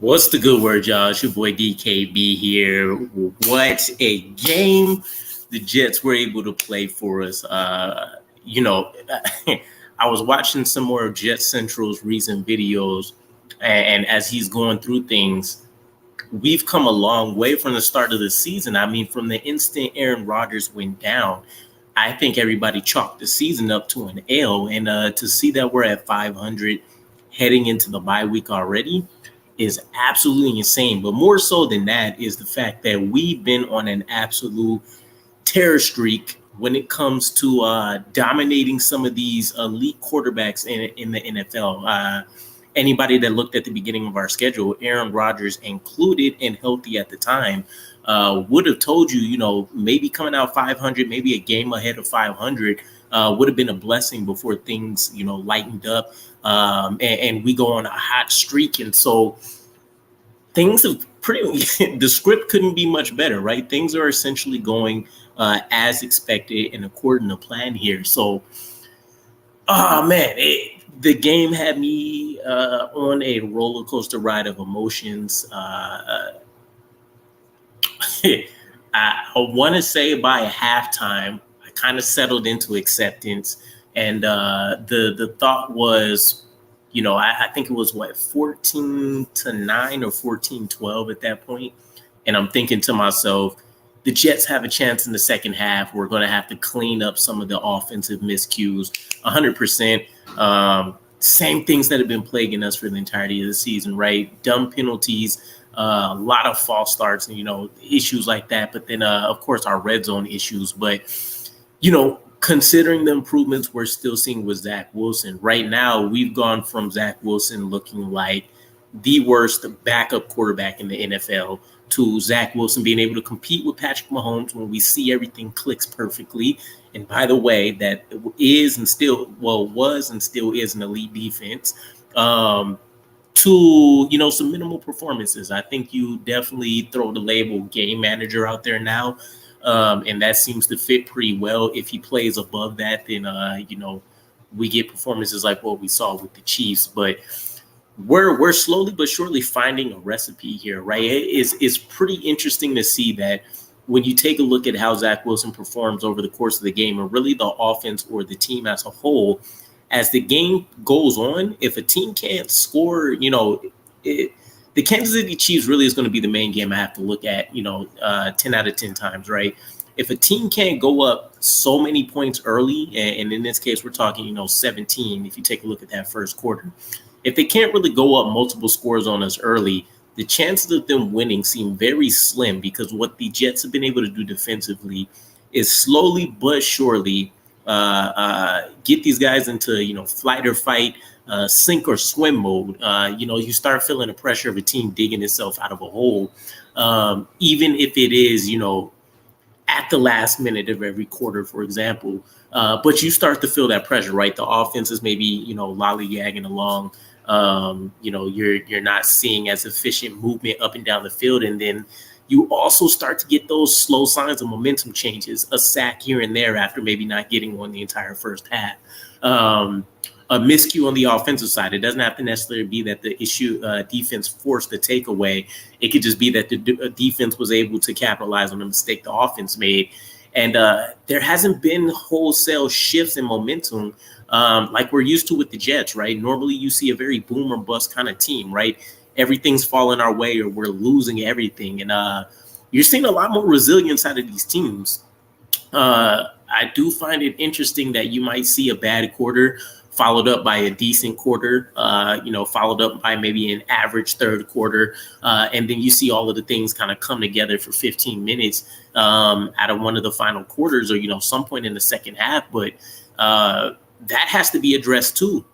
What's the good word, y'all? It's your boy DKB here. What a game the Jets were able to play for us. I was watching some more of Jet Central's recent videos, and as he's going through things, we've come a long way from the start of the season. I mean, from the instant Aaron Rodgers went down, I think everybody chalked the season up to an L. And to see that we're at 500 heading into the bye week already is absolutely insane. But more so than that is the fact that we've been on an absolute terror streak when it comes to dominating some of these elite quarterbacks in the NFL. Anybody that looked at the beginning of our schedule, Aaron Rodgers included and healthy at the time, would have told you, maybe coming out 500, maybe a game ahead of 500 would have been a blessing before things, lightened up and we go on a hot streak. And so things have the script couldn't be much better, right? Things are essentially going as expected and according to plan here. So, the game had me on a roller coaster ride of emotions. I want to say by halftime, I kind of settled into acceptance. And the thought was, I think it was 14-9 or 14-12 at that point. And I'm thinking to myself, the Jets have a chance in the second half. We're going to have to clean up some of the offensive miscues 100%. Same things that have been plaguing us for the entirety of the season, right? Dumb penalties, a lot of false starts, and, issues like that. But then, of course, our red zone issues. But, considering the improvements we're still seeing with Zach Wilson, right now we've gone from Zach Wilson looking like the worst backup quarterback in the NFL to Zach Wilson being able to compete with Patrick Mahomes when we see everything clicks perfectly. And by the way, that was and still is an elite defense. To some minimal performances. I think you definitely throw the label game manager out there now. And that seems to fit pretty well. If he plays above that, then, we get performances like what we saw with the Chiefs. But we're slowly but surely finding a recipe here, right? It's pretty interesting to see that when you take a look at how Zach Wilson performs over the course of the game, and really the offense or the team as a whole, as the game goes on, if a team can't score, the Kansas City Chiefs really is going to be the main game I have to look at, 10 out of 10 times, right? If a team can't go up so many points early, and in this case, we're talking, 17, if you take a look at that first quarter, if they can't really go up multiple scores on us early, the chances of them winning seem very slim, because what the Jets have been able to do defensively is slowly but surely get these guys into, flight or fight, sink or swim mode. You start feeling the pressure of a team digging itself out of a hole, even if it is, at the last minute of every quarter, for example. But you start to feel that pressure, right? The offense is maybe, lollygagging along. You're not seeing as efficient movement up and down the field. And then you also start to get those slow signs of momentum changes, a sack here and there after maybe not getting one the entire first half. A miscue on the offensive side. It doesn't have to necessarily be that the defense forced the takeaway. It could just be that the defense was able to capitalize on the mistake the offense made. And there hasn't been wholesale shifts in momentum like we're used to with the Jets, right? Normally you see a very boom or bust kind of team, right? Everything's falling our way or we're losing everything. And you're seeing a lot more resilience out of these teams. I do find it interesting that you might see a bad quarter followed up by a decent quarter, followed up by maybe an average third quarter. And then you see all of the things kind of come together for 15 minutes out of one of the final quarters or, some point in the second half. But that has to be addressed too.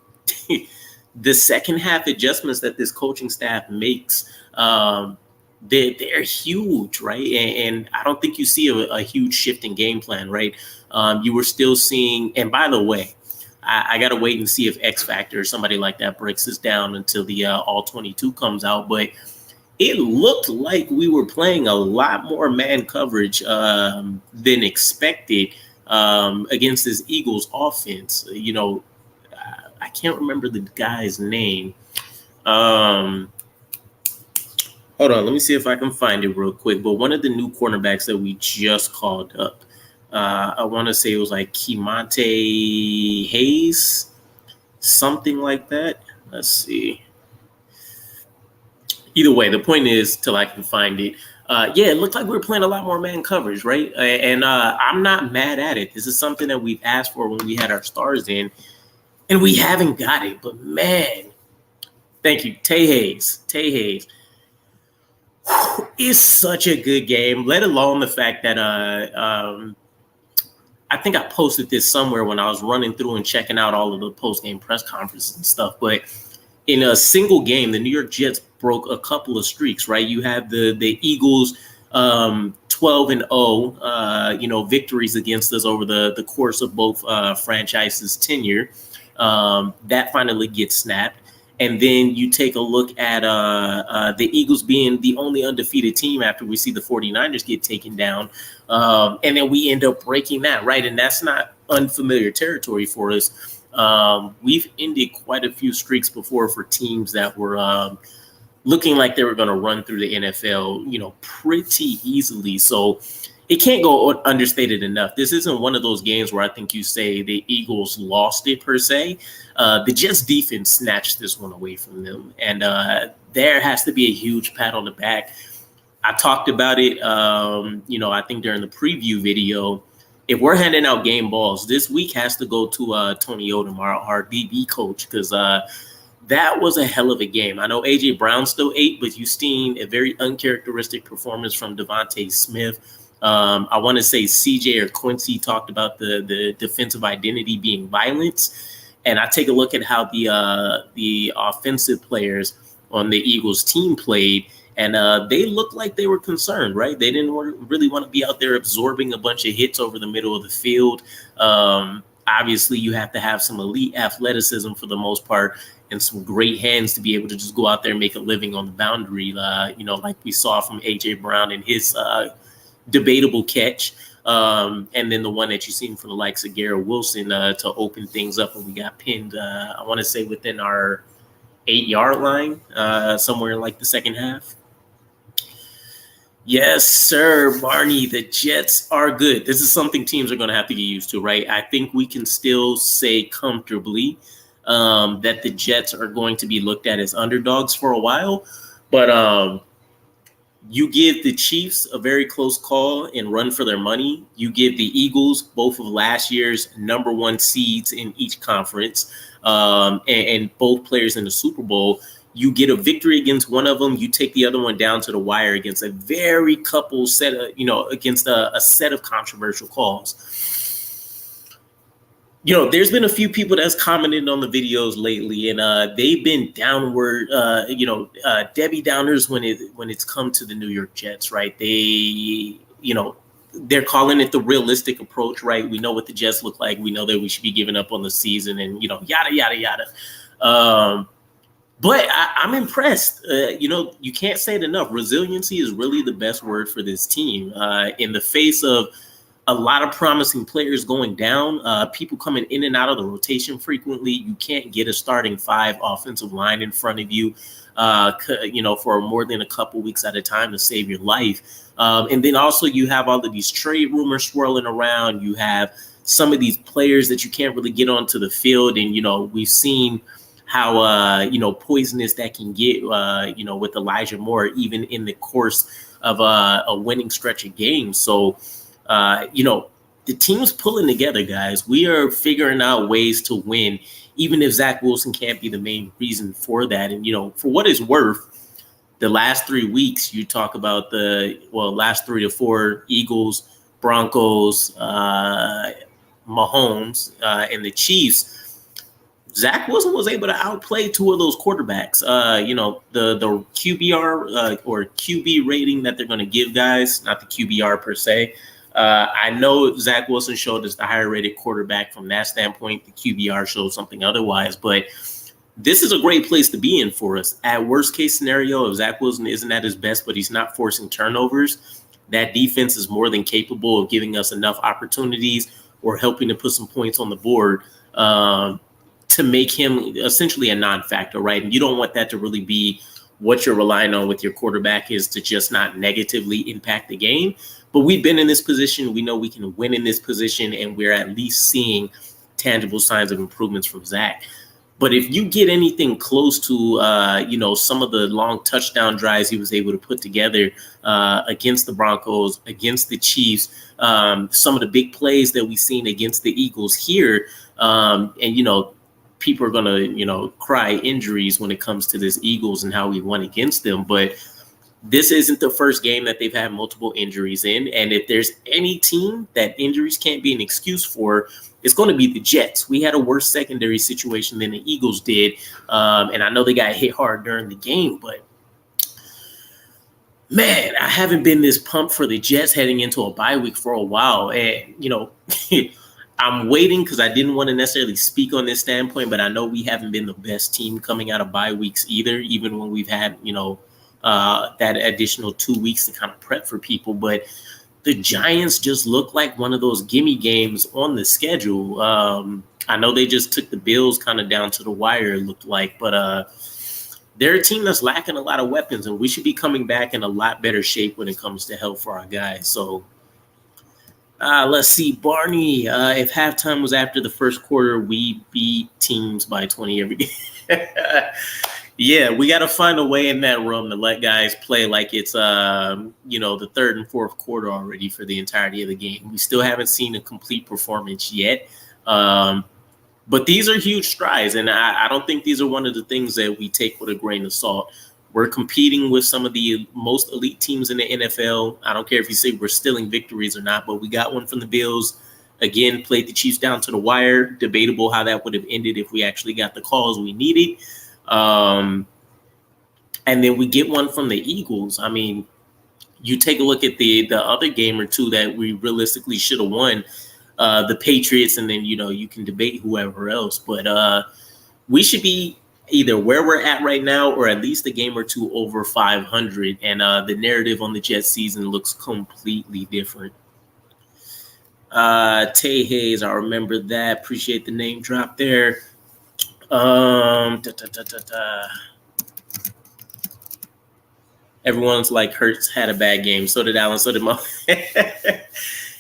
The second half adjustments that this coaching staff makes, they're huge, right? And I don't think you see a huge shift in game plan, right? You were still seeing, and by the way, I got to wait and see if X Factor or somebody like that breaks us down until the All 22 comes out. But it looked like we were playing a lot more man coverage than expected against this Eagles offense. I can't remember the guy's name. Hold on, let me see if I can find it real quick. But one of the new cornerbacks that we just called up, I want to say it was like Kemontae Hayes, something like that. Let's see. Either way, the point is, till I can find it. Yeah, it looked like we were playing a lot more man coverage, right? And I'm not mad at it. This is something that we've asked for when we had our stars in, and we haven't got it. But man, thank you, Tay Hayes. Tay Hayes. It's such a good game, let alone the fact that I think I posted this somewhere when I was running through and checking out all of the post-game press conferences and stuff. But in a single game, the New York Jets broke a couple of streaks, right? You have the Eagles 12-0, victories against us over the course of both franchises' tenure. That finally gets snapped. And then you take a look at the Eagles being the only undefeated team after we see the 49ers get taken down. And then we end up breaking that, right? And that's not unfamiliar territory for us. We've ended quite a few streaks before for teams that were looking like they were going to run through the NFL, pretty easily. So it can't go understated enough. This isn't one of those games where I think you say the Eagles lost it per se. The Jets defense snatched this one away from them. And there has to be a huge pat on the back. I talked about it, I think during the preview video. If we're handing out game balls, this week has to go to Tony Odom, our DB coach, because that was a hell of a game. I know A.J. Brown still ate, but you've seen a very uncharacteristic performance from Devontae Smith. I want to say CJ or Quincy talked about the defensive identity being violence. And I take a look at how the offensive players on the Eagles team played, and they looked like they were concerned, right? They didn't really want to be out there absorbing a bunch of hits over the middle of the field. Obviously, you have to have some elite athleticism for the most part and some great hands to be able to just go out there and make a living on the boundary, like we saw from A.J. Brown and his debatable catch. And then the one that you've seen from the likes of Garrett Wilson to open things up when we got pinned, I want to say within our 8-yard line, somewhere in like the second half. Yes, sir, Barney. The Jets are good. This is something teams are going to have to get used to, right? I think we can still say comfortably that the Jets are going to be looked at as underdogs for a while. But you give the Chiefs a very close call and run for their money. You give the Eagles both of last year's number one seeds in each conference and both players in the Super Bowl. You get a victory against one of them. You take the other one down to the wire against a very couple set of, against a set of controversial calls. There's been a few people that's commented on the videos lately, and they've been downward, Debbie Downers when it's come to the New York Jets, right? They, they're calling it the realistic approach, right? We know what the Jets look like. We know that we should be giving up on the season and, yada, yada, yada. But I'm impressed. You can't say it enough. Resiliency is really the best word for this team. In the face of a lot of promising players going down, people coming in and out of the rotation frequently, you can't get a starting 5 offensive line in front of you, for more than a couple weeks at a time to save your life. And then also you have all of these trade rumors swirling around. You have some of these players that you can't really get onto the field. And, we've seen how, poisonous that can get, with Elijah Moore, even in the course of a winning stretch of games. So, the team's pulling together, guys. We are figuring out ways to win, even if Zach Wilson can't be the main reason for that. And, for what it's worth, the last 3 weeks, you talk about last 3 to 4 Eagles, Broncos, Mahomes, and the Chiefs. Zach Wilson was able to outplay 2 of those quarterbacks. The QBR or QB rating that they're going to give guys, not the QBR per se. I know Zach Wilson showed us the higher rated quarterback from that standpoint. The QBR showed something otherwise, but this is a great place to be in for us. At worst case scenario, if Zach Wilson isn't at his best, but he's not forcing turnovers, that defense is more than capable of giving us enough opportunities or helping to put some points on the board to make him essentially a non-factor, right? And you don't want that to really be what you're relying on with your quarterback is to just not negatively impact the game. But we've been in this position. We know we can win in this position, and we're at least seeing tangible signs of improvements from Zach. But if you get anything close to, some of the long touchdown drives he was able to put together against the Broncos, against the Chiefs, some of the big plays that we've seen against the Eagles here, people are going to, cry injuries when it comes to this Eagles and how we won against them. But this isn't the first game that they've had multiple injuries in. And if there's any team that injuries can't be an excuse for, it's going to be the Jets. We had a worse secondary situation than the Eagles did. And I know they got hit hard during the game, but man, I haven't been this pumped for the Jets heading into a bye week for a while. And, I'm waiting because I didn't want to necessarily speak on this standpoint, but I know we haven't been the best team coming out of bye weeks either, even when we've had, that additional 2 weeks to kind of prep for people. But the Giants just look like one of those gimme games on the schedule. I know they just took the Bills kind of down to the wire, it looked like, but they're a team that's lacking a lot of weapons, and we should be coming back in a lot better shape when it comes to health for our guys. So let's see, Barney, if halftime was after the first quarter, we beat teams by 20 every game. Yeah, we got to find a way in that room to let guys play like it's, the third and fourth quarter already for the entirety of the game. We still haven't seen a complete performance yet. But these are huge strides, and I don't think these are one of the things that we take with a grain of salt. We're competing with some of the most elite teams in the NFL. I don't care if you say we're stealing victories or not, but we got one from the Bills. Again, played the Chiefs down to the wire. Debatable how that would have ended if we actually got the calls we needed. And then we get one from the Eagles. I mean, you take a look at the other game or two that we realistically should have won, the Patriots, and then, you can debate whoever else. But we should be either where we're at right now or at least a game or two over 500. And the narrative on the Jets season looks completely different. Tay Hayes, I remember that. Appreciate the name drop there. Everyone's like, Hurts had a bad game. So did Allen. So did Mo.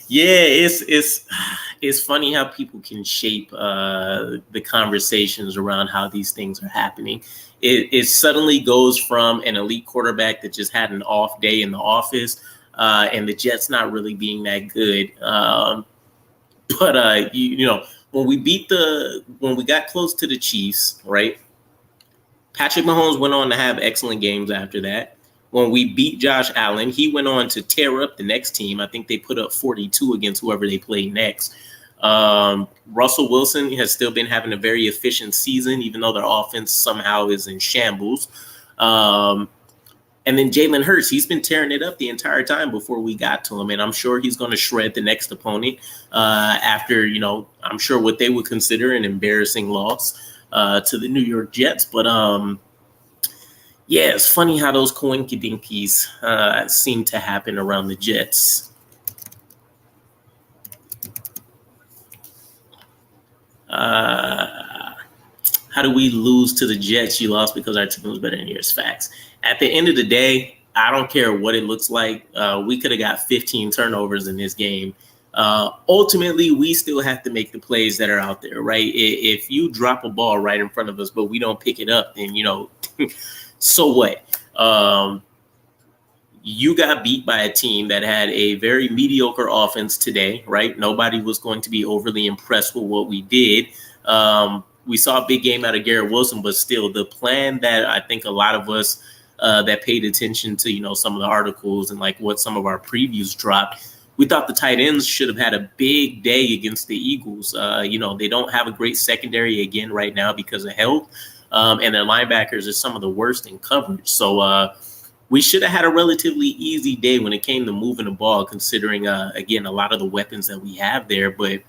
Yeah, it's funny how people can shape the conversations around how these things are happening. It suddenly goes from an elite quarterback that just had an off day in the office, and the Jets not really being that good. But when we got close to the Chiefs, right? Patrick Mahomes went on to have excellent games after that. When we beat Josh Allen, he went on to tear up the next team. I think they put up 42 against whoever they played next. Russell Wilson has still been having a very efficient season, even though their offense somehow is in shambles. And then Jalen Hurts, he's been tearing it up the entire time before we got to him. And I'm sure he's going to shred the next opponent after, I'm sure what they would consider an embarrassing loss to the New York Jets. But yeah, it's funny how those coinkydinkies seem to happen around the Jets. How do we lose to the Jets? You lost because our team was better than yours. Facts. At the end of the day, I don't care what it looks like. We could have got 15 turnovers in this game. Ultimately, we still have to make the plays that are out there, right? If you drop a ball right in front of us, but we don't pick it up, then, so what? You got beat by a team that had a very mediocre offense today, right? Nobody was going to be overly impressed with what we did. We saw a big game out of Garrett Wilson, but still the plan that I think a lot of us that paid attention to, some of the articles and like what some of our previews dropped, we thought the tight ends should have had a big day against the Eagles. They don't have a great secondary again right now because of health. And their linebackers are some of the worst in coverage. So we should have had a relatively easy day when it came to moving the ball, considering, again, a lot of the weapons that we have there. But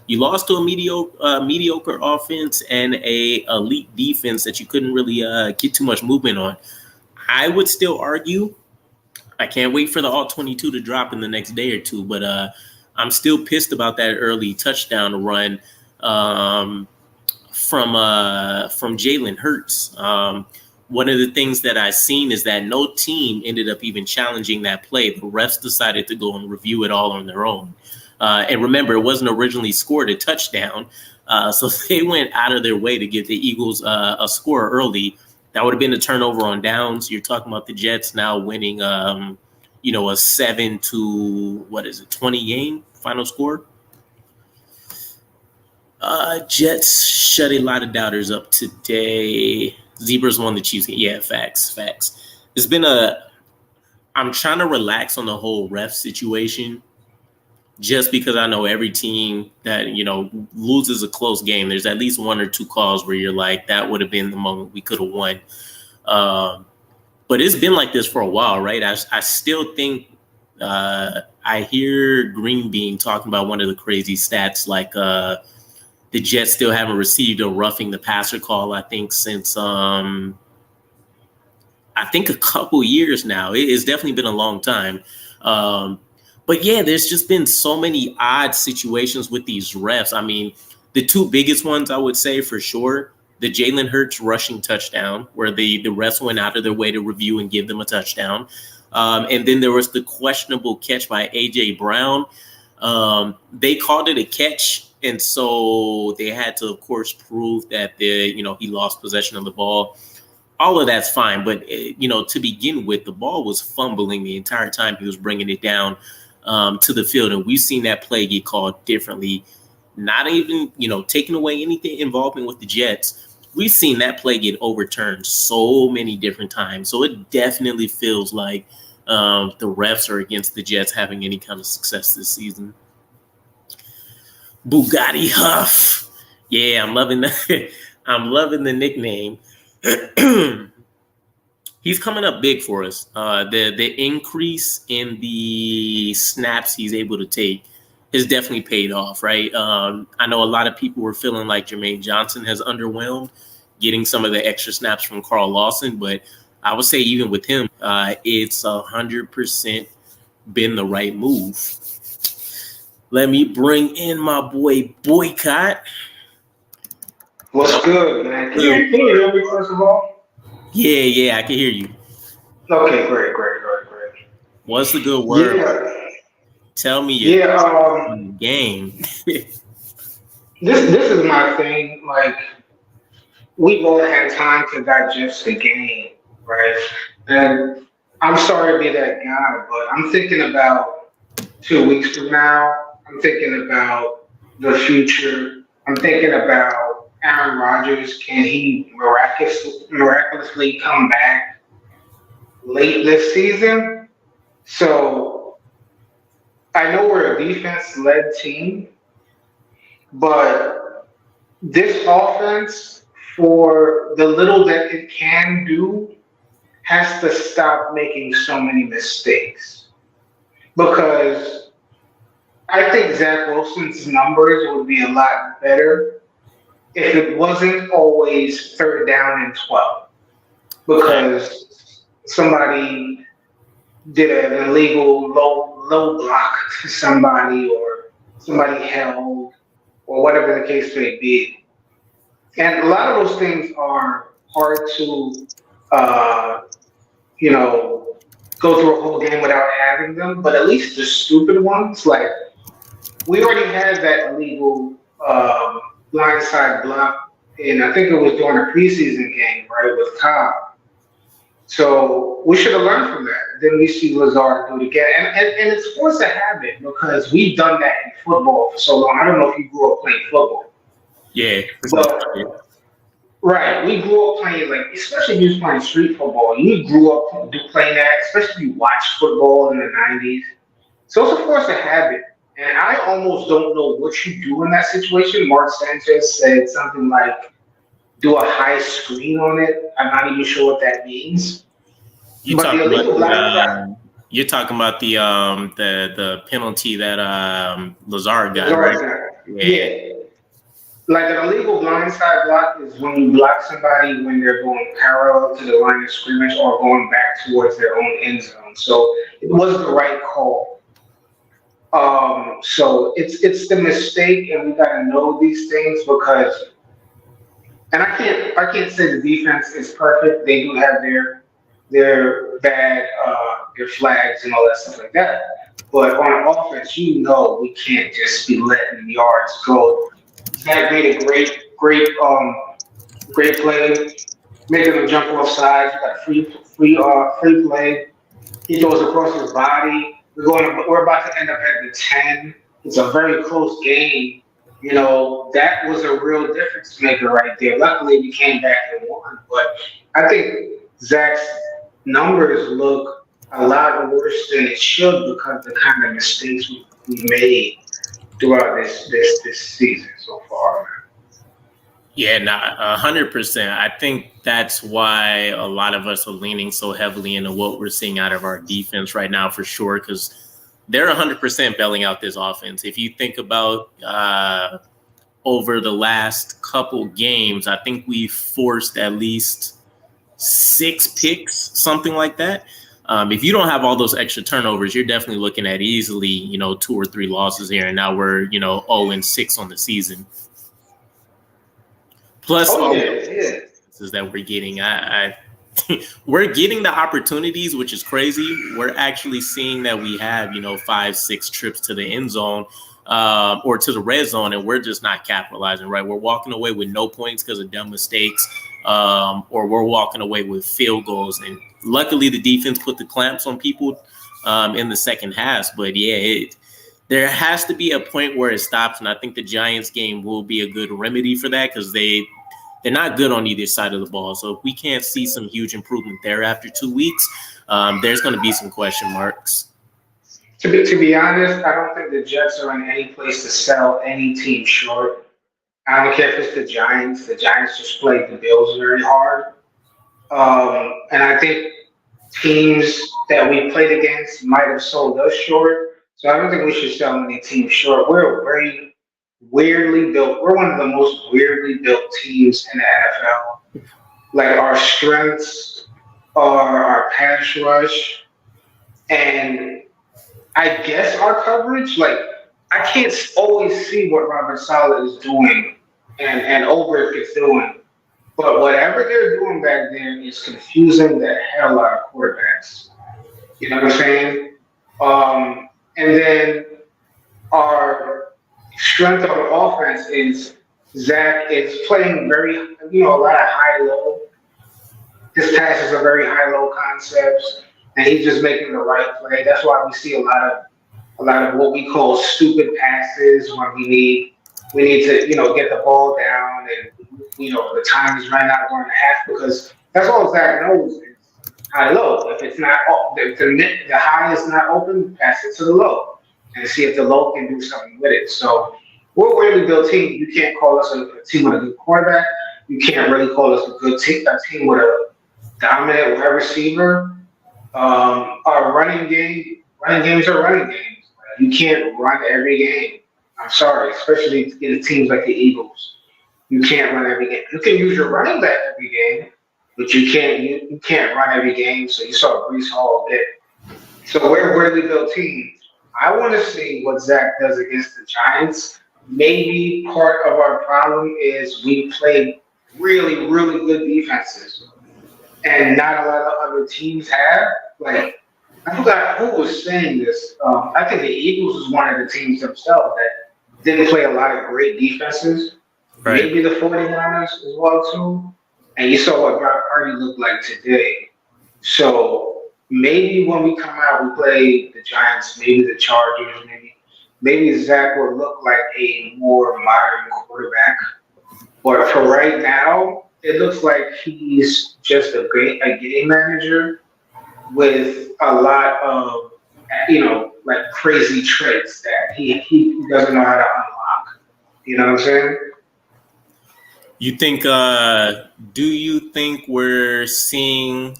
you lost to a mediocre offense and a elite defense that you couldn't really get too much movement on. I would still argue, I can't wait for the all-22 to drop in the next day or two, but I'm still pissed about that early touchdown run from Jalen Hurts. one of the things that I've seen is that no team ended up even challenging that play. The refs decided to go and review it all on their own. And remember, it wasn't originally scored a touchdown. So they went out of their way to give the Eagles a score early. That would have been a turnover on downs. You're talking about the Jets now winning, a 7-20 game final score. Jets shut a lot of doubters up today. Zebras won the Chiefs game. Yeah, facts. It's been I'm trying to relax on the whole ref situation just because I know every team that, loses a close game, there's at least one or two calls where you're like, that would have been the moment we could have won. But it's been like this for a while, right? I still think I hear Green Bean talking about one of the crazy stats, like the Jets still haven't received a roughing the passer call, I think, since a couple years now. It's definitely been a long time. But yeah, there's just been so many odd situations with these refs. I mean, the two biggest ones I would say for sure, the Jalen Hurts rushing touchdown, where the refs went out of their way to review and give them a touchdown. And then there was the questionable catch by A.J. Brown. They called it a catch. And so they had to, of course, prove that he lost possession of the ball. All of that's fine. But, to begin with, the ball was fumbling the entire time he was bringing it down to the field. And we've seen that play get called differently, not even, taking away anything involvement with the Jets. We've seen that play get overturned so many different times. So it definitely feels like the refs are against the Jets having any kind of success this season. Bugatti Huff. Yeah, I'm loving the nickname. He's coming up big for us. The increase in the snaps he's able to take has definitely paid off, right? I know a lot of people were feeling like Jermaine Johnson has underwhelmed, getting some of the extra snaps from Carl Lawson, but I would say even with him, it's 100% been the right move. Let me bring in my boy Boycott. What's good, man? Can you hear me first of all? Yeah, I can hear you. Okay, great. What's the good word? Yeah. Tell me your game. This is my thing. Like, we've all had time to digest the game, right? And I'm sorry to be that guy, but I'm thinking about 2 weeks from now. I'm thinking about the future. I'm thinking about Aaron Rodgers. Can he miraculously come back late this season? So I know we're a defense-led team, but this offense, for the little that it can do, has to stop making so many mistakes. Because I think Zach Wilson's numbers would be a lot better if it wasn't always 3rd down and 12. Because somebody did an illegal low block to somebody, or somebody held, or whatever the case may be. And a lot of those things are hard to, go through a whole game without having them. But at least the stupid ones, like, we already had that illegal blindside block, and I think it was during a preseason game, right, with Cobb. So we should have learned from that. Then we see Lazard do it again. And it's forced a habit because we've done that in football for so long. I don't know if you grew up playing football. Yeah. Right. We grew up playing, like, especially if you was playing street football. You grew up playing that, especially if you watched football in the 90s. So it's a force of habit. And I almost don't know what you do in that situation. Mark Sanchez said something like, do a high screen on it. I'm not even sure what that means. You're talking about the penalty that Lazard got, right? Yeah. Like an illegal blindside block is when you block somebody when they're going parallel to the line of scrimmage or going back towards their own end zone. So it was the right call. So it's the mistake, and we got to know these things because and I can't say the defense is perfect. They do have their bad their flags and all that stuff like that. But on offense, we can't just be letting yards go. Zach made a great play, making them jump off sides. We got free play. He goes across his body. We're about to end up at the 10. It's a very close game. That was a real difference maker right there. Luckily, we came back and won. But I think Zach's numbers look a lot worse than it should because of the kind of mistakes we made throughout this season so far. Yeah, 100%. I think that's why a lot of us are leaning so heavily into what we're seeing out of our defense right now, for sure, because they're 100% bailing out this offense. If you think about over the last couple games, I think we forced at least 6 picks, something like that. If you don't have all those extra turnovers, you're definitely looking at easily, 2 or 3 losses here. And now we're, 0-6 on the season. Plus, is that we're getting. We're getting the opportunities, which is crazy. We're actually seeing that we have, 5-6 trips to the end zone or to the red zone, and we're just not capitalizing, right? We're walking away with no points because of dumb mistakes, or we're walking away with field goals. And luckily, the defense put the clamps on people in the second half. But yeah, there has to be a point where it stops, and I think the Giants game will be a good remedy for that because they're not good on either side of the ball. So if we can't see some huge improvement there after 2 weeks, there's going to be some question marks. To be honest, I don't think the Jets are in any place to sell any team short. I don't care if it's the Giants. The Giants just played the Bills very hard. And I think teams that we played against might have sold us short. So I don't think we should sell any team short. We're very weirdly built. We're one of the most weirdly built teams in the NFL. Like, our strengths are our pass rush and I guess our coverage. Like, I can't always see what Robert Saleh is doing and Ulbrich is doing. But whatever they're doing back there is confusing the hell out of quarterbacks. You know what I'm saying? And then our strength on offense is Zach is playing very, a lot of high-low. His passes are very high-low concepts, and he's just making the right play. That's why we see a lot of what we call stupid passes when we need to, get the ball down and, the time is running out during the half, because that's all Zach knows is high-low. If it's not, if the high is not open, pass it to the low and see if the low can do something with it. So we're a really built team. You can't call us a team with a good quarterback. You can't really call us a good team, a team with a dominant wide receiver. Our running games are running games. You can't run every game. I'm sorry, especially in teams like the Eagles. You can't run every game. You can use your running back every game, but you can't run every game. So you saw Breece Hall get. So we're a really built team. I want to see what Zach does against the Giants. Maybe part of our problem is we play really, really good defenses, and not a lot of other teams have. Like, I forgot who was saying this. I think the Eagles was one of the teams themselves that didn't play a lot of great defenses. Right. Maybe the 49ers as well, too. And you saw what Brock Purdy looked like today. So maybe when we come out, we play the Giants, maybe the Chargers, maybe Zach will look like a more modern quarterback. But for right now, it looks like he's just a game manager with a lot of, like crazy traits that he doesn't know how to unlock. You know what I'm saying? Do you think we're seeing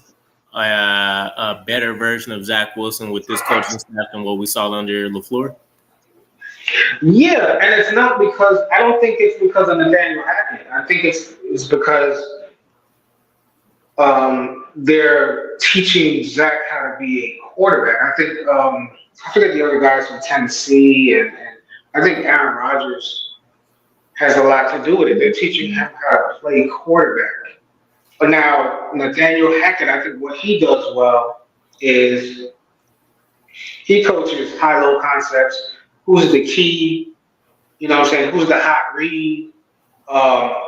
a better version of Zach Wilson with this coaching staff than what we saw under LaFleur? Yeah, and it's not because I don't think it's because of Nathaniel Hackett. I think it's because they're teaching Zach how to be a quarterback. I think I forget the other guys from Tennessee, and I think Aaron Rodgers has a lot to do with it. They're teaching him how to play quarterback. But now Nathaniel Hackett, I think what he does well is he coaches high-low concepts. Who's the key? You know what I'm saying? Who's the hot read?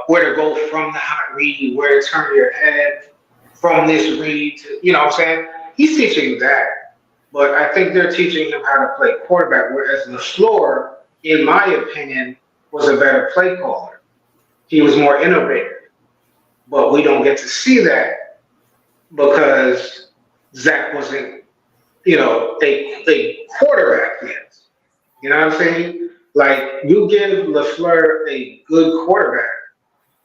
Where to go from the hot read, where to turn your head from this read to, you know what I'm saying? He's teaching that. But I think they're teaching him how to play quarterback, whereas LaFleur, in my opinion, was a better play caller. He was more innovative. But we don't get to see that because Zach wasn't, a quarterback yet. You know what I'm saying? Like, you give LaFleur a good quarterback.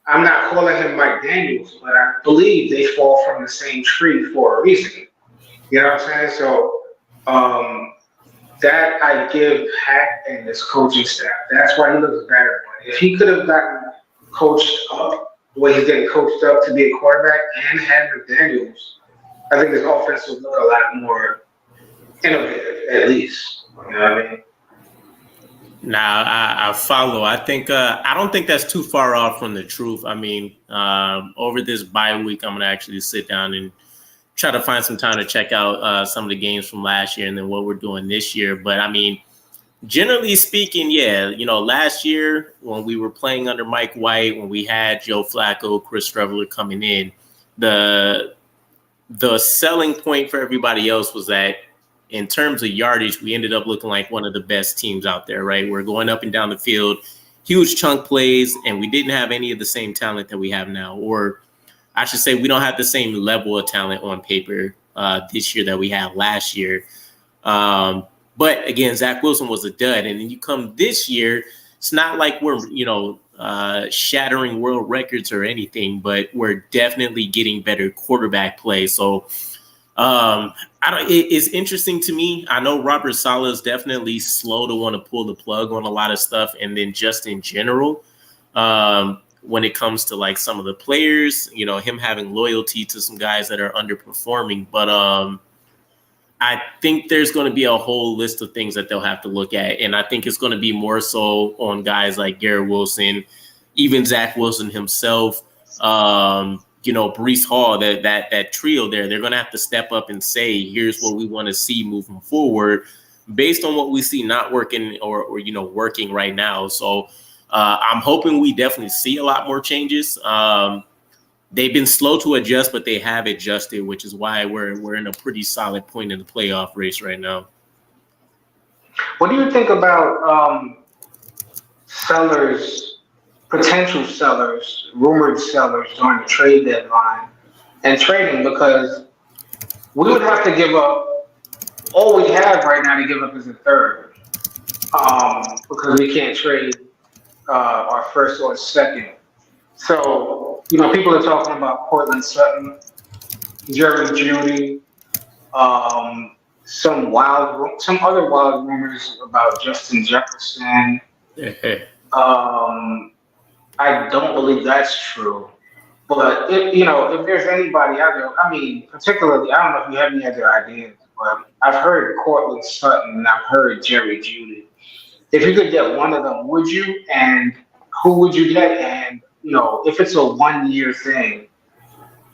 I'm not calling him Mike Daniels, but I believe they fall from the same tree for a reason. You know what I'm saying? So that I give Hack and his coaching staff. That's why he looks better. But if he could have gotten coached up the way he's getting coached up to be a quarterback and had McDaniels, I think his offense would look a lot more innovative, at least. You know what I mean? Nah, I follow. I think I don't think that's too far off from the truth. I mean, over this bye week, I'm gonna actually sit down and try to find some time to check out some of the games from last year and then what we're doing this year. But I mean, generally speaking, yeah, last year when we were playing under Mike White, when we had Joe Flacco, Chris Streveler coming in, the selling point for everybody else was that in terms of yardage, we ended up looking like one of the best teams out there, right? We're going up and down the field, huge chunk plays, and we didn't have any of the same talent that we have now. Or I should say we don't have the same level of talent on paper this year that we had last year. But again, Zach Wilson was a dud. And then you come this year, it's not like we're, shattering world records or anything, but we're definitely getting better quarterback play. So it's interesting to me. I know Robert Saleh is definitely slow to want to pull the plug on a lot of stuff. And then just in general, when it comes to like some of the players, him having loyalty to some guys that are underperforming. But I think there's going to be a whole list of things that they'll have to look at. And I think it's going to be more so on guys like Garrett Wilson, even Zach Wilson himself, Breece Hall, that trio there. They're going to have to step up and say, here's what we want to see moving forward based on what we see not working or working right now. So I'm hoping we definitely see a lot more changes. They've been slow to adjust, but they have adjusted, which is why we're in a pretty solid point in the playoff race right now. What do you think about potential sellers, rumored sellers during the trade deadline and trading? Because we would have to give up, all we have right now to give up is a third, because we can't trade our first or second. So, people are talking about Cortland Sutton, Jerry Jeudy, some other wild rumors about Justin Jefferson. I don't believe that's true. But if there's anybody out there, I mean, particularly, I don't know if you have any other ideas, but I've heard Cortland Sutton and I've heard Jerry Jeudy. If you could get one of them, would you? And who would you get? And if it's a 1-year thing,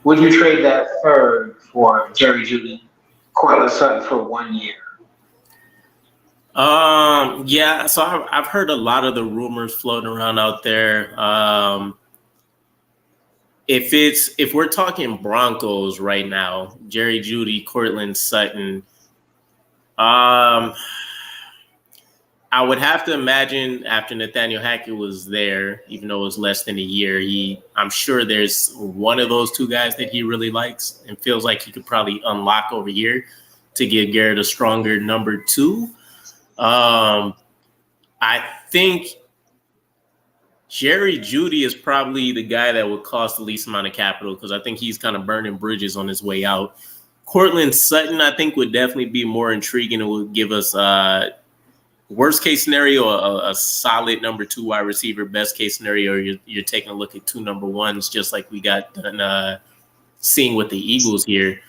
would you trade that third for Jerry Jeudy, Cortland Sutton for 1 year? Yeah. So I've heard a lot of the rumors floating around out there. If we're talking Broncos right now, Jerry Jeudy, Cortland Sutton, I would have to imagine after Nathaniel Hackett was there, even though it was less than a year, I'm sure there's one of those two guys that he really likes and feels like he could probably unlock over here to give Garrett a stronger number two. I think Jerry Jeudy is probably the guy that would cost the least amount of capital because I think he's kind of burning bridges on his way out. Cortland Sutton, I think, would definitely be more intriguing and would give us worst case scenario, a solid number two wide receiver. Best case scenario, you're taking a look at two number ones, just like we got done seeing with the Eagles here.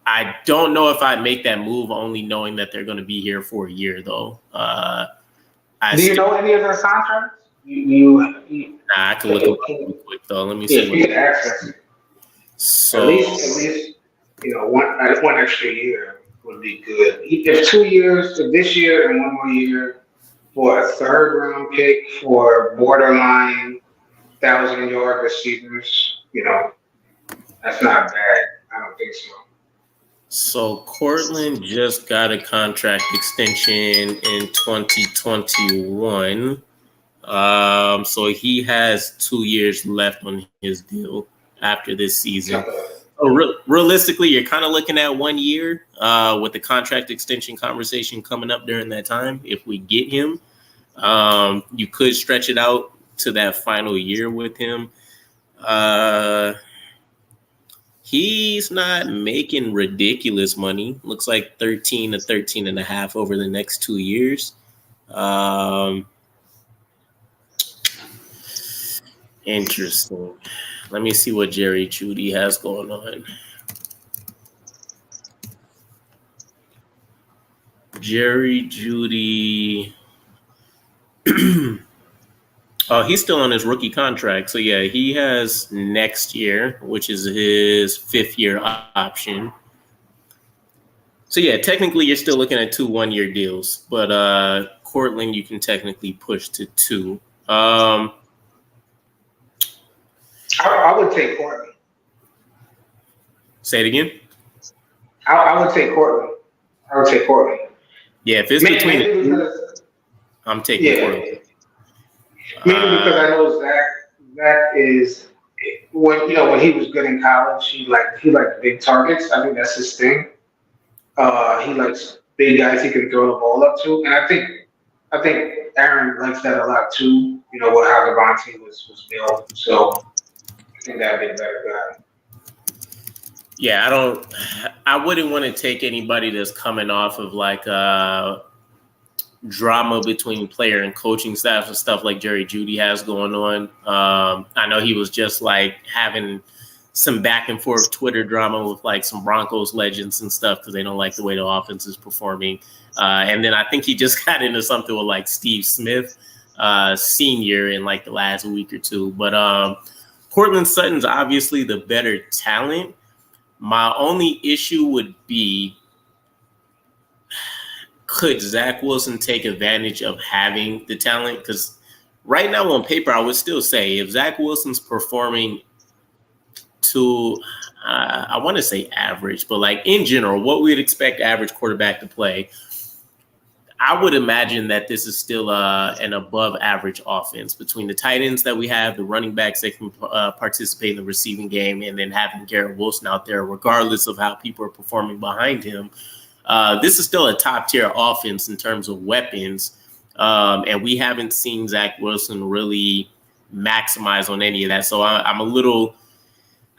I don't know if I'd make that move, only knowing that they're going to be here for a year, though. Do you know any of their contracts? Nah, I can look him up real quick though. Let me yeah, see if you what. can access it, So at least, one extra year would be good. If 2 years, if this year and one more year for a third round pick for borderline 1,000 yard receivers, that's not bad. I don't think so. So Cortland just got a contract extension in 2021. So he has 2 years left on his deal after this season. So realistically, you're kind of looking at 1 year with the contract extension conversation coming up during that time. If we get him, you could stretch it out to that final year with him. He's not making ridiculous money. Looks like 13 to 13 and a half over the next 2 years. Interesting. Let me see what Jerry Jeudy has going on. Jerry Jeudy. Oh, he's still on his rookie contract. So, yeah, he has next year, which is his 5th-year option. So, yeah, technically you're still looking at 2 1-year deals. But Cortland, you can technically push to 2. I would take Cortland. Say it again? I would take Cortland. Yeah, if it's between because, I'm taking Cortland. Mainly because I know Zach is when he was good in college, he liked big targets. I think that's his thing. He likes big guys he can throw the ball up to, and I think Aaron likes that a lot too. With how Devontae was built, so I think that'd be a better guy. Yeah, I wouldn't want to take anybody that's coming off of like drama between player and coaching staff and stuff like Jerry Jeudy has going on. I know he was just like having some back and forth Twitter drama with like some Broncos legends and stuff because they don't like the way the offense is performing. And then I think he just got into something with like Steve Smith senior in like the last week or two. But Cortland Sutton's obviously the better talent. My only issue would be, could Zach Wilson take advantage of having the talent? Because right now on paper, I would still say if Zach Wilson's performing to, I want to say average, but like in general, what we'd expect average quarterback to play, I would imagine that this is still an above average offense between the tight ends that we have, the running backs that can participate in the receiving game, and then having Garrett Wilson out there, regardless of how people are performing behind him. This is still a top tier offense in terms of weapons. And we haven't seen Zach Wilson really maximize on any of that. So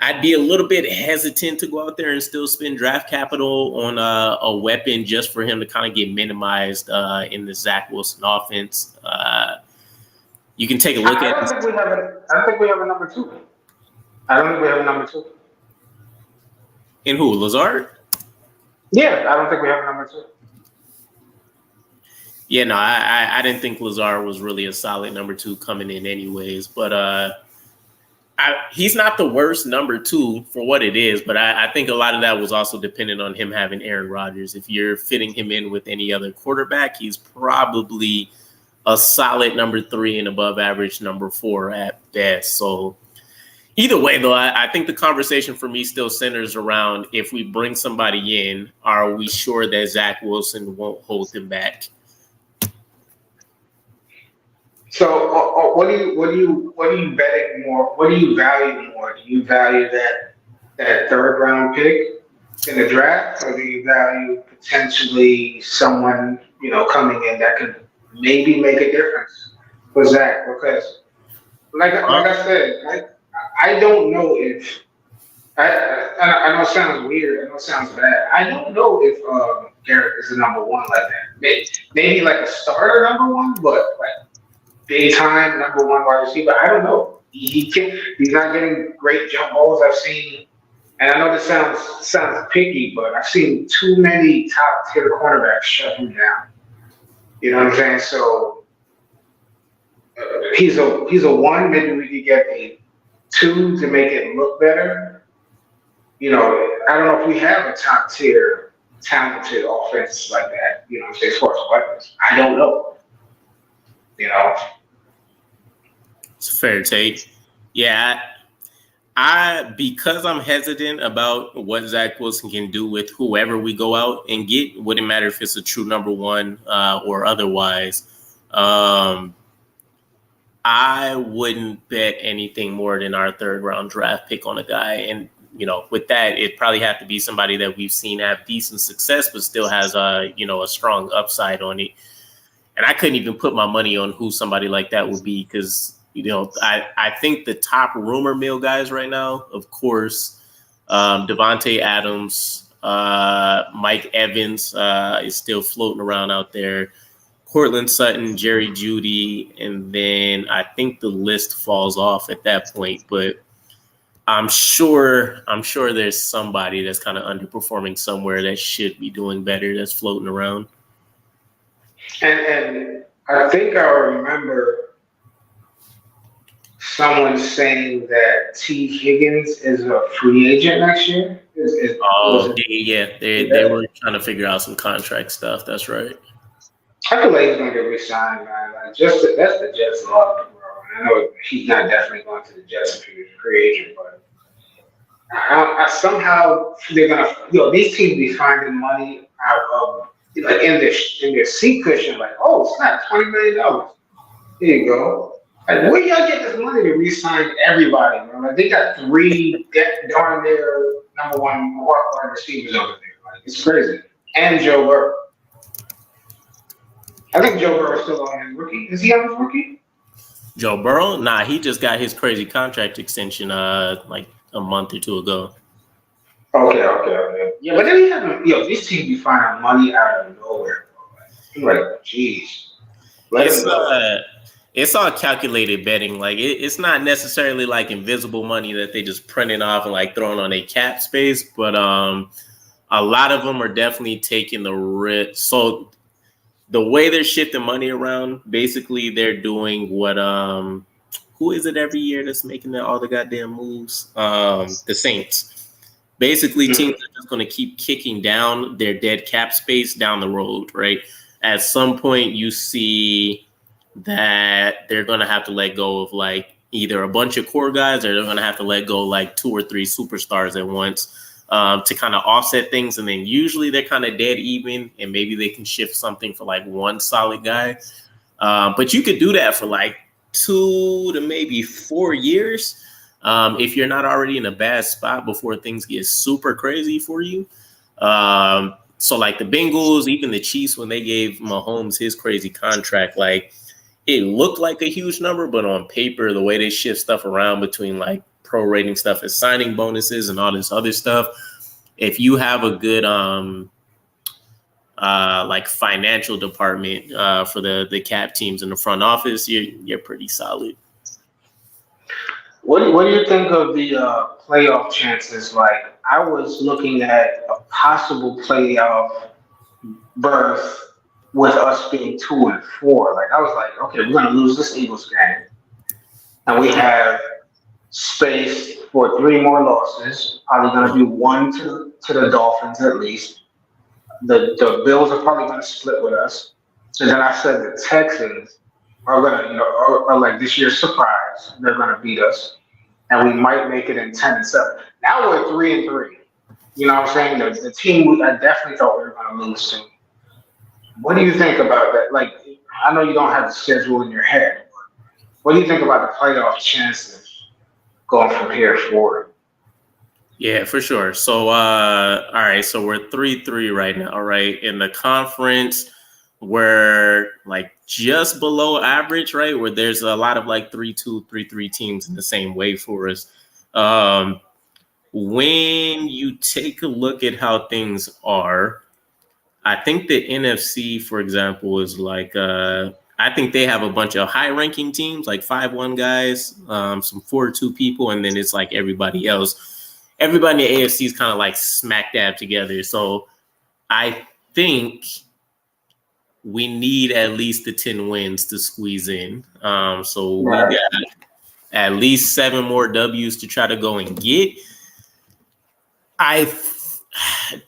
I'd be a little bit hesitant to go out there and still spend draft capital on a weapon just for him to kind of get minimized in the Zach Wilson offense. You can take a look at. I don't think we have a number 2. I don't think we have a number 2. In who? Lazard? Yeah, I don't think we have a number 2. Yeah, no, I didn't think Lazard was really a solid number 2 coming in anyways, but he's not the worst number 2 for what it is, but I think a lot of that was also dependent on him having Aaron Rodgers. If you're fitting him in with any other quarterback, he's probably a solid number 3 and above average number 4 at best. So either way, though, I think the conversation for me still centers around if we bring somebody in, are we sure that Zach Wilson won't hold him back? So, what are you betting more? What do you value more? Do you value that third round pick in the draft, or do you value potentially someone coming in that could maybe make a difference for Zach? Because, like I said, I don't know if I know it sounds weird. I know it sounds bad. I don't know if Garrett is the number 1 like that. Maybe like a starter number 1, but like big time number 1 wide receiver. I don't know. He's not getting great jump balls. I've seen, and I know this sounds picky, but I've seen too many top tier cornerbacks shut him down. You know what I'm saying? So he's a one. Maybe we could get a two to make it look better. I don't know if we have a top tier talented offense like that. As far as weapons, I don't know. You know, It's a fair take. Yeah, I because I'm hesitant about what Zach Wilson can do with whoever we go out and get. Wouldn't matter if it's a true number one or otherwise. I wouldn't bet anything more than our third round draft pick on a guy. And, with that, it probably have to be somebody that we've seen have decent success, but still has a strong upside on it. And I couldn't even put my money on who somebody like that would be because, I think the top rumor mill guys right now, of course, Devontae Adams, Mike Evans is still floating around out there. Cortland Sutton, Jerry Jeudy, and then I think the list falls off at that point. But I'm sure there's somebody that's kind of underperforming somewhere that should be doing better that's floating around. and I think I remember someone saying that T. Higgins is a free agent next year. They were trying to figure out some contract stuff. That's right. I feel like he's going to get re-signed, man. That's the Jets' luck, bro. I know he's not definitely going to the Jets if he's a free agent, but I somehow they're going to, these teams be finding money out of, in their seat cushion, like, oh, it's not $20 million. Here you go. Like, where y'all get this money to re-sign everybody, man? Like, they got three darn near number one wide receivers over there. Like, it's crazy. And Joe Burrow. I think Joe Burrow is still on his rookie. Is he on his rookie? Joe Burrow? Nah, he just got his crazy contract extension like a month or two ago. Okay. Yeah, but then he hasn't. These teams be finding money out of nowhere. Bro. Like, jeez. It's all calculated betting. Like it's not necessarily like invisible money that they just printing off and like throwing on a cap space, but a lot of them are definitely taking the risk. So the way they're shifting money around, basically they're doing what who is it every year that's making all the goddamn moves? The Saints. Basically, teams are just going to keep kicking down their dead cap space down the road, right? At some point, you see that they're going to have to let go of like either a bunch of core guys or they're going to have to let go like 2 or 3 superstars at once to kind of offset things. And then usually they're kind of dead even and maybe they can shift something for like one solid guy. But you could do that for like 2 to maybe 4 years. If you're not already in a bad spot before things get super crazy for you. So like the Bengals, even the Chiefs, when they gave Mahomes his crazy contract, like it looked like a huge number, but on paper, the way they shift stuff around between like prorating stuff as signing bonuses and all this other stuff, if you have a good like financial department for the cap teams in the front office, you're pretty solid. What do you think of the playoff chances? Like, I was looking at a possible playoff berth with us being 2-4. Like, I was like, okay, we're going to lose this Eagles game. And we have space for 3 more losses. Probably going to be 1 to the Dolphins at least. The Bills are probably going to split with us. And then I said the Texans are going to, are like this year's surprise. They're going to beat us. And we might make it in 10-7. Now we're 3-3. You know what I'm saying? The team I definitely thought we were going to lose to. What do you think about that? Like, I know you don't have the schedule in your head, but what do you think about the playoff chances going from here forward? Yeah, for sure. So, all right. So we're 3-3 right now, right? In the conference, we're like just below average, right? Where there's a lot of like 3-2, 3-3 teams in the same way for us. When you take a look at how things are, I think the NFC, for example, is like I think they have a bunch of high-ranking teams, like 5-1 guys, some 4-2 people, and then it's like everybody else. Everybody in the AFC is kind of like smack dab together. So I think we need at least the 10 wins to squeeze in. So we Right. got at least 7 more W's to try to go and get.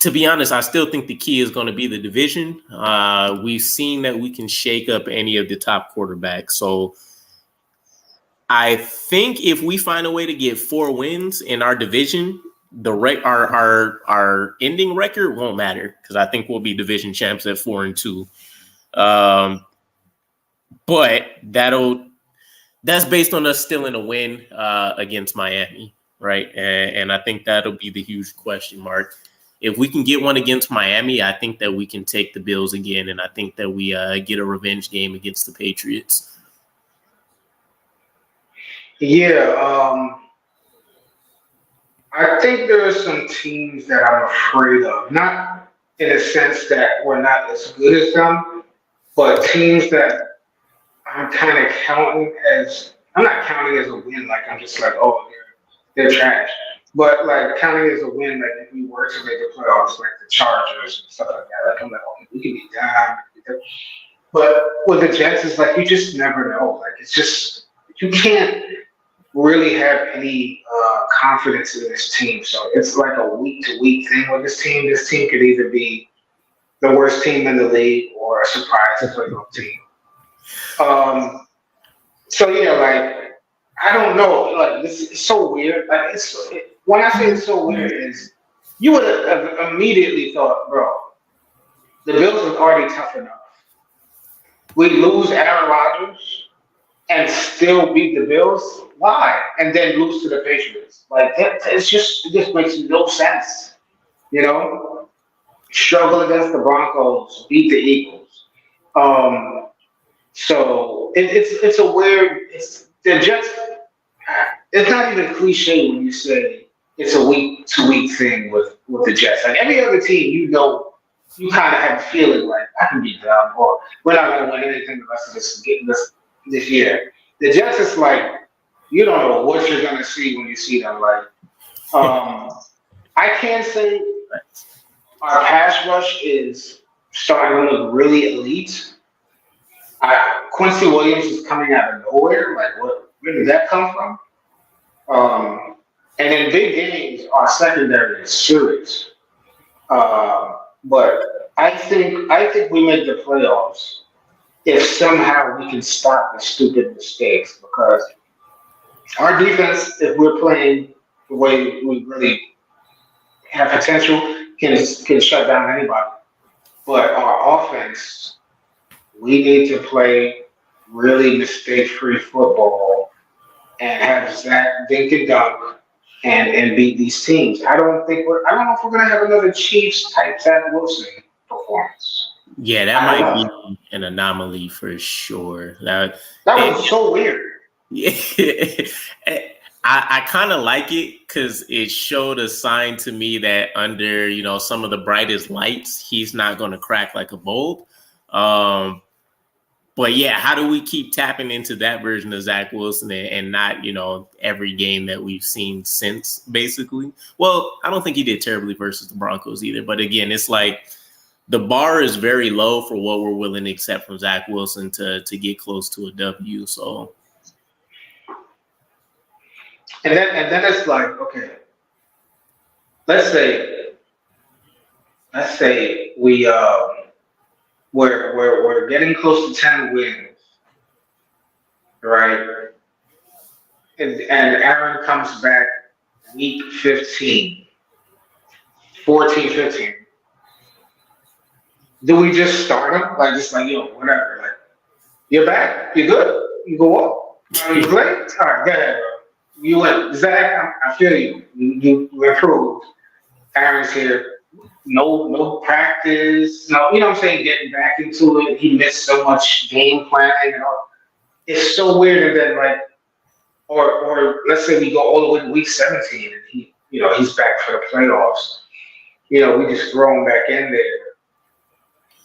To be honest, I still think the key is going to be the division. We've seen that we can shake up any of the top quarterbacks. So I think if we find a way to get 4 wins in our division, our ending record won't matter because I think we'll be division champs at 4-2. But that's based on us still in a win against Miami, right? And I think that'll be the huge question mark. If we can get one against Miami, I think that we can take the Bills again, and I think that we get a revenge game against the Patriots. Yeah, I think there are some teams that I'm afraid of. Not in a sense that we're not as good as them, but teams that I'm kind of counting as I'm not counting as a win. Like I'm just like, oh, they're trash. But like counting as a win, like if we were to make the playoffs, like the Chargers and stuff like that, like I'm like, okay, we can be down. But with the Jets, it's like you just never know. Like it's just you can't really have any confidence in this team. So it's like a week to week thing with this team. This team could either be the worst team in the league or a surprise playoff team. So yeah, like I don't know. Like this is so weird. Like when I say it's so weird is you would have immediately thought, bro, the Bills are already tough enough. We lose Aaron Rodgers and still beat the Bills. Why? And then lose to the Patriots. Like it just makes no sense. You know, struggle against the Broncos, beat the Eagles. So it's a weird. It's the Jets. It's not even cliche when you say it's a week to week thing with the Jets. Like every other team, you know, you kind of have a feeling like I can be done, or we're not going to win anything the rest of this year. The Jets is like you don't know what you're going to see when you see them. Like I can say our pass rush is starting to look really elite. Quincy Williams is coming out of nowhere. Like, where did that come from? And in big games, our secondary is serious. But I think we make the playoffs if somehow we can stop the stupid mistakes because our defense, if we're playing the way we really have potential, can shut down anybody. But our offense, we need to play really mistake-free football and have Zach dink and dunk and beat these teams. I don't know if we're gonna have another Chiefs type Zach Wilson performance. Yeah, that might be an anomaly for sure. That was so weird. Yeah, I kind of like it because it showed a sign to me that under some of the brightest lights, he's not going to crack like a bulb. But yeah, how do we keep tapping into that version of Zach Wilson and not, every game that we've seen since, basically? Well, I don't think he did terribly versus the Broncos either. But again, it's like the bar is very low for what we're willing to accept from Zach Wilson to get close to a W. So, and then it's like, okay, let's say we're getting close to 10 wins, right? And Aaron comes back week 15, 14, 15. Do we just start him? Like, just like, whatever. Like, you're back. You're good. You go up. You play? All right, go ahead, bro. You win. Zach, I feel you. You improved. Aaron's here. No practice. No, you know what I'm saying? Getting back into it. He missed so much game planning and all. It's so weird. And then like, or let's say we go all the way to week 17 and he's back for the playoffs. We just throw him back in there.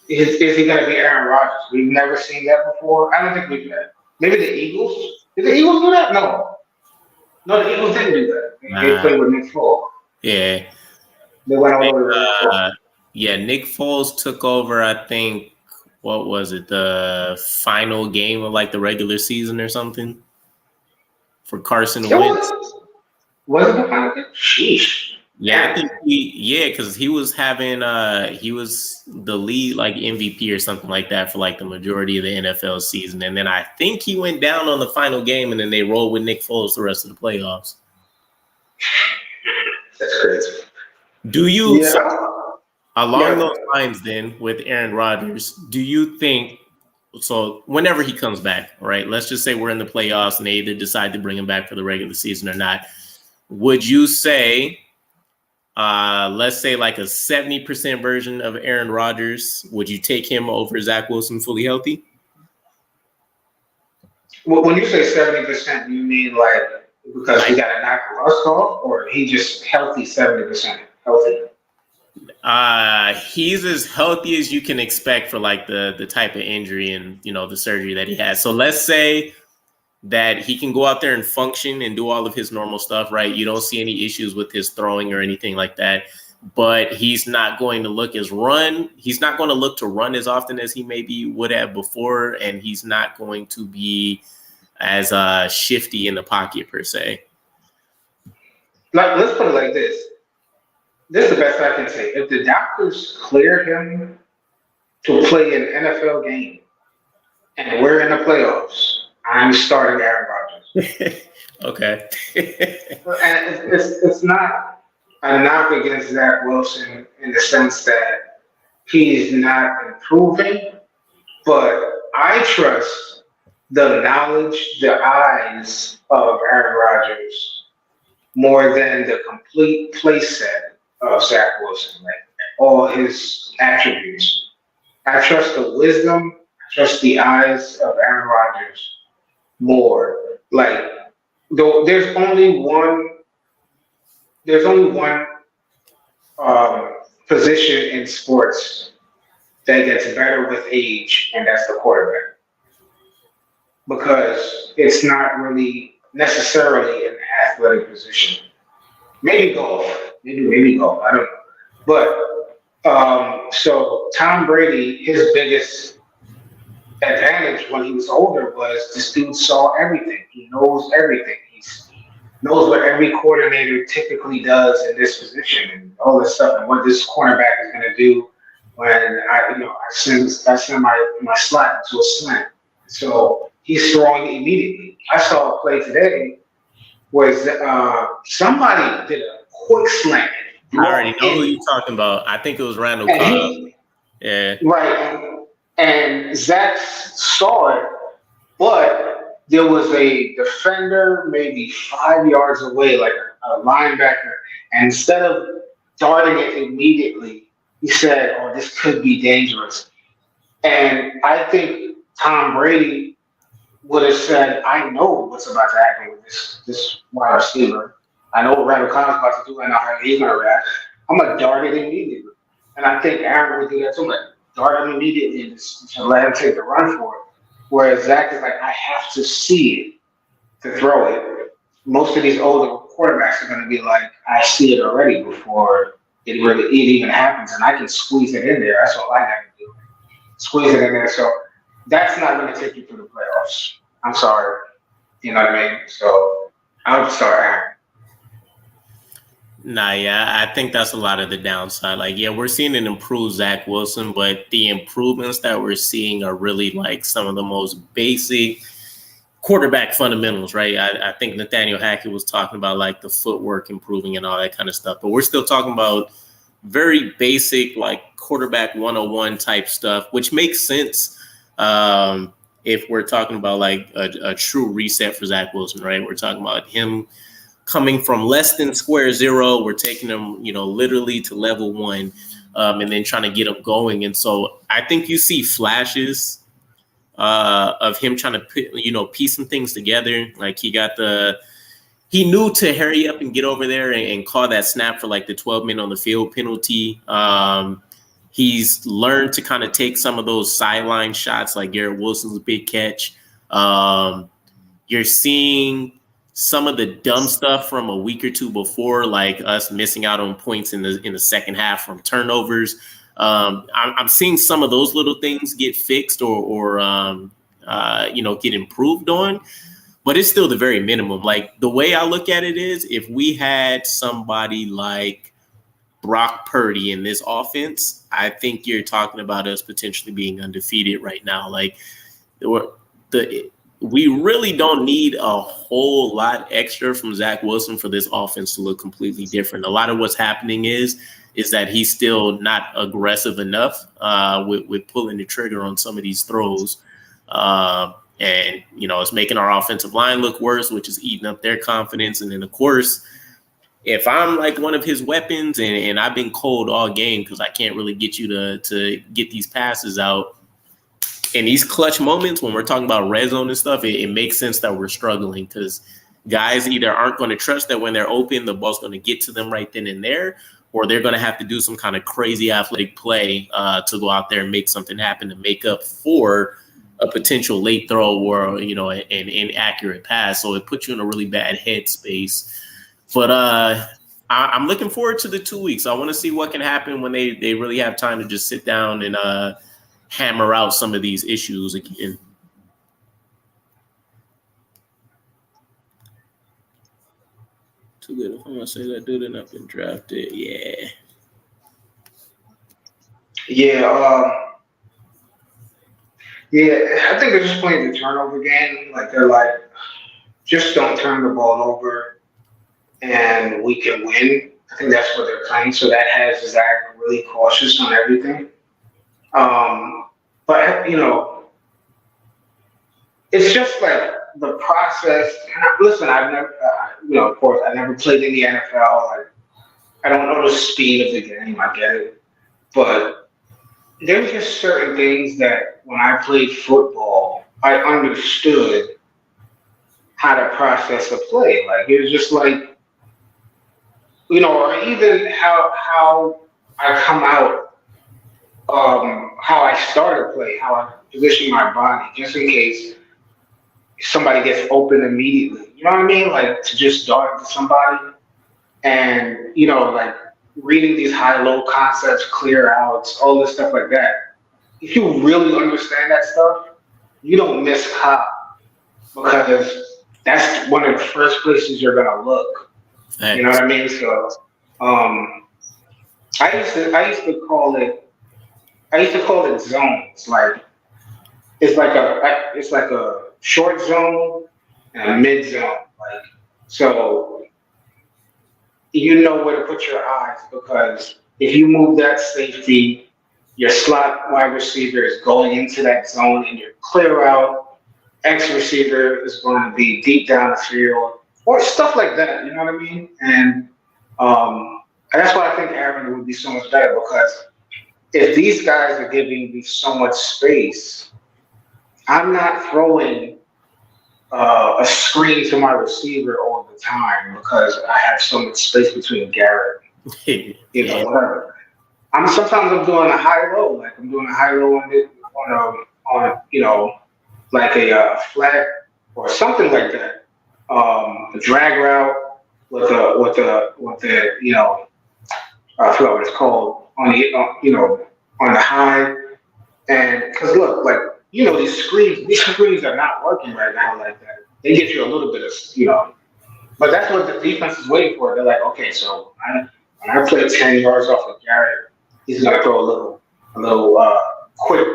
Is he going to be Aaron Rodgers? We've never seen that before. I don't think we've had. Maybe the Eagles. Did the Eagles do that? No, the Eagles didn't do that. They played with Nick Foles. Yeah. They went all over. Yeah, Nick Foles took over, I think, what was it, the final game of like the regular season or something for Carson Wentz. Was it the final game? Sheesh. Yeah, I think because he was having he was the lead like MVP or something like that for like the majority of the NFL season. And then I think he went down on the final game and then they rolled with Nick Foles the rest of the playoffs. That's crazy. Do you along those lines then with Aaron Rodgers, do you think so whenever he comes back, right? Let's just say we're in the playoffs and they either decide to bring him back for the regular season or not. Would you say let's say like a 70% version of Aaron Rodgers, would you take him over Zach Wilson fully healthy? Well, when you say 70%, you mean like because he got a knock rust off, or he just healthy 70% healthy? He's as healthy as you can expect for like the type of injury and the surgery that he has. So let's say that he can go out there and function and do all of his normal stuff, right? You don't see any issues with his throwing or anything like that, but he's not going to look to run as often as he maybe would have before, and he's not going to be as shifty in the pocket per se. Let's put it like this. This is the best I can say. If the doctors clear him to play an NFL game and we're in the playoffs, I'm starting Aaron Rodgers. Okay. And it's not a knock against Zach Wilson in the sense that he's not improving, but I trust the knowledge, the eyes of Aaron Rodgers more than the complete play set of Zach Wilson, like all his attributes. I trust the wisdom, I trust the eyes of Aaron Rodgers more. Like there's only one position in sports that gets better with age, and that's the quarterback, because it's not really necessarily an athletic position. Maybe golf, maybe golf, I don't know. But so Tom Brady, his biggest advantage when he was older was this dude saw everything. He knows everything. He knows what every coordinator typically does in this position and all this stuff, and what this cornerback is going to do when I send my slot to a slant. So he's throwing immediately. I saw a play today where somebody did a quick slant. I already know who you're talking about. I think it was Randall Cobb. Yeah. Right. And Zach saw it, but there was a defender maybe 5 yards away, like a linebacker. And instead of darting it immediately, he said, "Oh, this could be dangerous." And I think Tom Brady would have said, "I know what's about to happen with this wide receiver. I know what Randall Cobb's about to do. I know how he's going to react. I'm going to dart it immediately." And I think Aaron would do that too. Like, dart him immediately and just let him take the run for it. Whereas Zach is like, I have to see it to throw it. Most of these older quarterbacks are going to be like, I see it already before it even happens, and I can squeeze it in there. That's all I got to do. Squeeze it in there. So that's not going to take you through the playoffs. I'm sorry. You know what I mean? So I would start Aaron. Nah, yeah, I think that's a lot of the downside. Like, yeah, we're seeing an improved Zach Wilson, but the improvements that we're seeing are really like some of the most basic quarterback fundamentals, right? I think Nathaniel Hackett was talking about like the footwork improving and all that kind of stuff, but we're still talking about very basic like quarterback 101 type stuff, which makes sense if we're talking about like a true reset for Zach Wilson, right? We're talking about him coming from less than square zero. We're taking them, literally to level one, and then trying to get them going. And so I think you see flashes of him trying to, piece some things together. Like he knew to hurry up and get over there and call that snap for like the 12-minute on the field penalty. He's learned to kind of take some of those sideline shots, like Garrett Wilson's big catch. You're seeing some of the dumb stuff from a week or two before, like us missing out on points in the second half from turnovers. I'm seeing some of those little things get fixed or get improved on, but it's still the very minimum. Like the way I look at it is, if we had somebody like Brock Purdy in this offense, I think you're talking about us potentially being undefeated right now. Like we really don't need a whole lot extra from Zach Wilson for this offense to look completely different. A lot of what's happening is that he's still not aggressive enough with pulling the trigger on some of these throws. And, it's making our offensive line look worse, which is eating up their confidence. And then, of course, if I'm like one of his weapons and I've been cold all game because I can't really get you to get these passes out, in these clutch moments when we're talking about red zone and stuff, it makes sense that we're struggling because guys either aren't going to trust that when they're open, the ball's going to get to them right then and there, or they're going to have to do some kind of crazy athletic play to go out there and make something happen to make up for a potential late throw or, an inaccurate pass. So it puts you in a really bad headspace. But I'm looking forward to the 2 weeks. I want to see what can happen when they really have time to just sit down and hammer out some of these issues again. Too good. I'm gonna say that dude not been drafted. Yeah. Yeah. I think they're just playing the turnover game. Like they're like, just don't turn the ball over, and we can win. I think that's what they're playing. So that has Zach really cautious on everything. But it's just like the process. Listen, I've never, of course, I never played in the NFL. I don't know the speed of the game. I get it, but there's just certain things that when I played football, I understood how to process a play. Like it was just like, or even how I come out. How I start a play, how I position my body, just in case somebody gets open immediately. You know what I mean? Like to just dart into somebody and, like reading these high-low concepts, clear outs, all this stuff like that. If you really understand that stuff, you don't miss cop because that's one of the first places you're going to look. Thanks. You know what I mean? So I used to call it zones. Like it's like a short zone and a mid zone. Like so, you know where to put your eyes because if you move that safety, your slot wide receiver is going into that zone, and your clear out X receiver is going to be deep down the field or stuff like that. You know what I mean? And that's why I think Aaron would be so much better because if these guys are giving me so much space, I'm not throwing a screen to my receiver all the time because I have so much space between Garrett, whatever. Sometimes I'm doing a high low, like I'm doing a high low on like a flat or something like that. A drag route with the I forgot what it's called on the high, and because look, like these screens are not working right now like that. They get you a little bit of but that's what the defense is waiting for. They're like, okay, so when I play 10 yards off of Garrett, he's gonna throw a little quick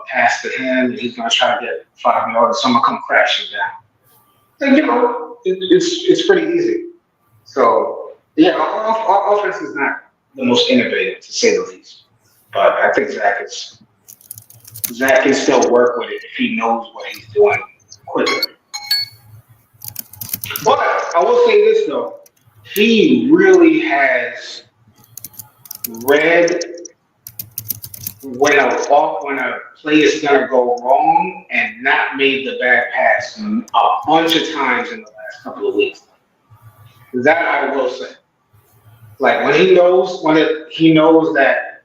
pass to him, and he's gonna try to get 5 yards. So I'm gonna come crashing down. And it's pretty easy. So yeah, our offense is not the most innovative, to say the least. But I think Zach can still work with it if he knows what he's doing quickly. But I will say this though, he really has read when a play is gonna go wrong and not made the bad pass a bunch of times in the last couple of weeks. That I will say. Like when he knows that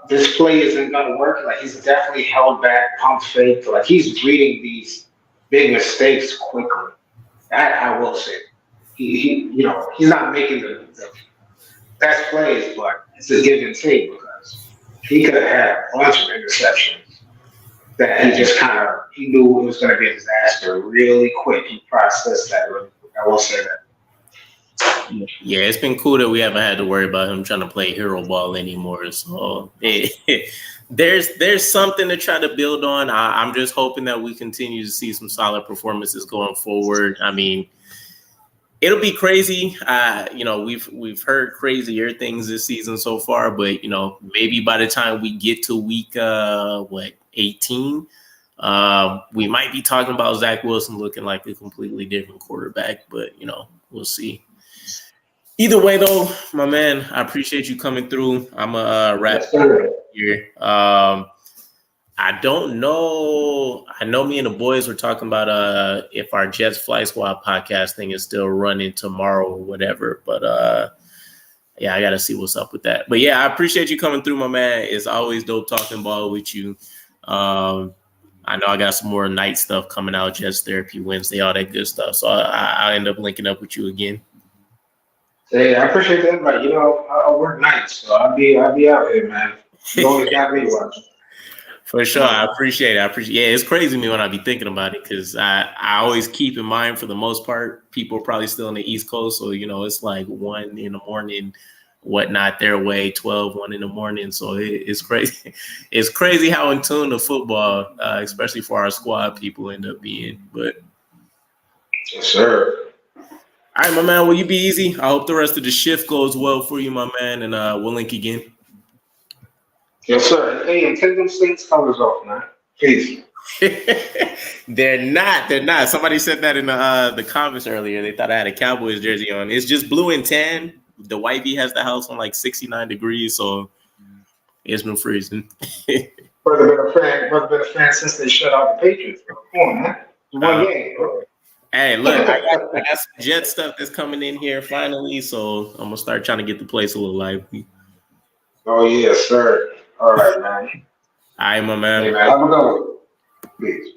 this play isn't gonna work, like he's definitely held back, pump fake, like he's reading these big mistakes quickly. That I will say. He's not making That's plays, but it's a give and take because he could have had a bunch of interceptions that he just he knew it was going to be a disaster really quick. He processed that really quick. I will say that. Yeah, it's been cool that we haven't had to worry about him trying to play hero ball anymore. So there's something to try to build on. I'm just hoping that we continue to see some solid performances going forward. I mean, it'll be crazy. We've heard crazier things this season so far, but maybe by the time we get to week 18, we might be talking about Zach Wilson looking like a completely different quarterback. But we'll see. Either way, though, my man, I appreciate you coming through. I'm a wrap here. I don't know. I know me and the boys were talking about if our Jets Fly Squad podcast thing is still running tomorrow or whatever. But I got to see what's up with that. But yeah, I appreciate you coming through, my man. It's always dope talking ball with you. I know I got some more night stuff coming out, Jets Therapy Wednesday, all that good stuff. So I'll end up linking up with you again. Hey, I appreciate the invite. I work nights, so I'll be out here, man. You always got me watching. For sure, I appreciate it. Yeah, it's crazy to me when I be thinking about it because I always keep in mind for the most part, people are probably still on the East Coast, so it's like 1 in the morning, whatnot their way, 1 in the morning. So it's crazy. It's crazy how in tune the football, especially for our squad, people end up being. But yes, sir. All right, my man. Will you be easy? I hope the rest of the shift goes well for you, my man, and we'll link again. Yes, sir. Hey, and take them Saints colors off, man. Peace. They're not. Somebody said that in the comments earlier. They thought I had a Cowboys jersey on. It's just blue and tan. The wifey has the house on like 69 degrees, so it's been freezing. Brother been a fan since they shut out the Patriots. Bro. Come on, man. One game, bro. Hey, look, I got some Jet stuff that's coming in here finally, so I'm gonna start trying to get the place a little lively. Oh yes, sir. All right, man. All right, my man. Hey, man. Have a good one. Peace.